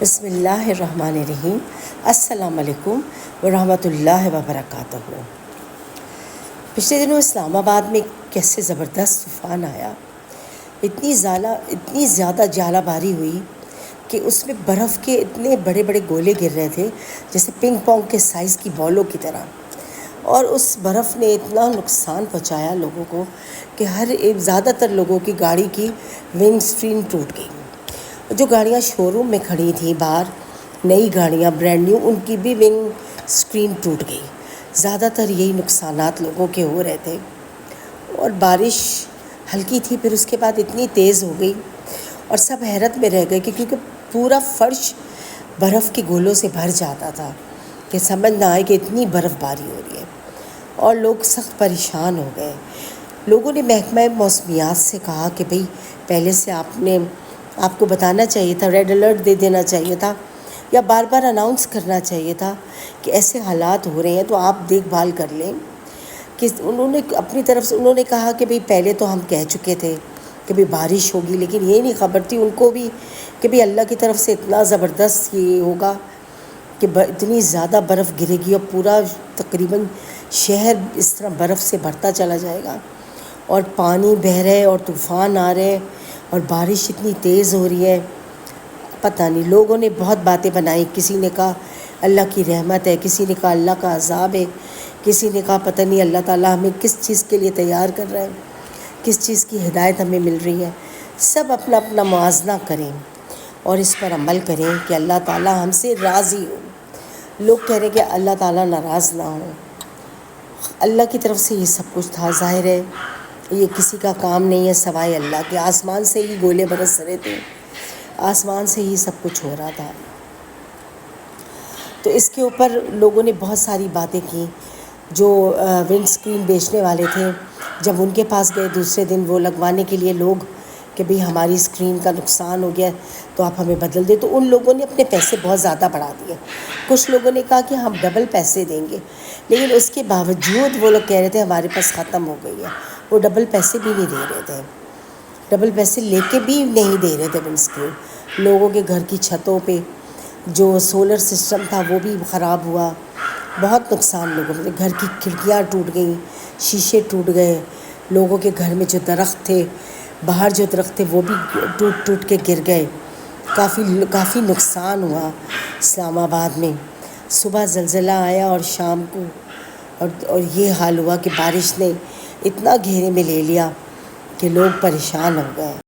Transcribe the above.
بسم اللہ الرحمن الرحیم۔ السلام علیکم ورحمۃ اللہ وبرکاتہ۔ پچھلے دنوں اسلام آباد میں کیسے زبردست طوفان آیا، اتنی زیادہ ژالہ باری ہوئی کہ اس میں برف کے اتنے بڑے بڑے گولے گر رہے تھے جیسے پنگ پونگ کے سائز کی بالوں کی طرح، اور اس برف نے اتنا نقصان پہنچایا لوگوں کو کہ زیادہ تر لوگوں کی گاڑی کی ونڈ اسکرین ٹوٹ گئی۔ جو گاڑیاں شو روم میں کھڑی تھیں باہر، نئی گاڑیاں برانڈ نیو، ان کی بھی ونگ اسکرین ٹوٹ گئی۔ زیادہ تر یہی نقصانات لوگوں کے ہو رہے تھے، اور بارش ہلکی تھی، پھر اس کے بعد اتنی تیز ہو گئی اور سب حیرت میں رہ گئے کہ کیونکہ پورا فرش برف کے گولوں سے بھر جاتا تھا کہ سمجھ نہ آئے کہ اتنی برف باری ہو رہی ہے، اور لوگ سخت پریشان ہو گئے۔ لوگوں نے محکمہ موسمیات سے کہا کہ بھئی پہلے سے آپ کو بتانا چاہیے تھا، ریڈ الرٹ دے دینا چاہیے تھا، یا بار بار اناؤنس کرنا چاہیے تھا کہ ایسے حالات ہو رہے ہیں تو آپ دیکھ بھال کر لیں۔ کہ انہوں نے اپنی طرف سے انہوں نے کہا کہ بھئی پہلے تو ہم کہہ چکے تھے کہ بھئی بارش ہوگی، لیکن یہ نہیں خبر تھی ان کو بھی کہ بھئی اللہ کی طرف سے اتنا زبردست یہ ہوگا کہ اتنی زیادہ برف گرے گی اور پورا تقریباً شہر اس طرح برف سے بھرتا چلا جائے گا، اور پانی بہہ رہے اور طوفان آ رہے اور بارش اتنی تیز ہو رہی ہے۔ پتہ نہیں، لوگوں نے بہت باتیں بنائی، کسی نے کہا اللہ کی رحمت ہے، کسی نے کہا اللہ کا عذاب ہے، کسی نے کہا پتہ نہیں اللہ تعالیٰ ہمیں کس چیز کے لیے تیار کر رہا ہے، کس چیز کی ہدایت ہمیں مل رہی ہے۔ سب اپنا اپنا موازنہ کریں اور اس پر عمل کریں کہ اللہ تعالیٰ ہم سے راضی ہو۔ لوگ کہہ رہے ہیں کہ اللہ تعالیٰ ناراض نہ ہو، اللہ کی طرف سے یہ سب کچھ تھا۔ ظاہر ہے یہ کسی کا کام نہیں ہے سوائے اللہ کے، آسمان سے ہی گولے برس رہے تھے، آسمان سے ہی سب کچھ ہو رہا تھا۔ تو اس کے اوپر لوگوں نے بہت ساری باتیں کی۔ جو ونڈ اسکرین بیچنے والے تھے، جب ان کے پاس گئے دوسرے دن وہ لگوانے کے لیے لوگ کہ بھئی ہماری اسکرین کا نقصان ہو گیا تو آپ ہمیں بدل دیں، تو ان لوگوں نے اپنے پیسے بہت زیادہ بڑھا دیے۔ کچھ لوگوں نے کہا کہ ہم ڈبل پیسے دیں گے، لیکن اس کے باوجود وہ لوگ کہہ رہے تھے ہمارے پاس ختم ہو گئی ہے۔ وہ ڈبل پیسے بھی نہیں دے رہے تھے، ڈبل پیسے لے کے بھی نہیں دے رہے تھے ونڈ اسکرین۔ لوگوں کے گھر کی چھتوں پہ جو سولر سسٹم تھا وہ بھی خراب ہوا، بہت نقصان لوگوں میں، گھر کی کھڑکیاں ٹوٹ گئیں، شیشے ٹوٹ گئے، لوگوں کے گھر میں جو درخت تھے، باہر جو درخت تھے وہ بھی ٹوٹ کے گر گئے۔ کافی نقصان ہوا اسلام آباد میں۔ صبح زلزلہ آیا اور شام کو اور یہ حال ہوا کہ بارش نے اتنا گھیرے میں لے لیا کہ لوگ پریشان ہو گئے۔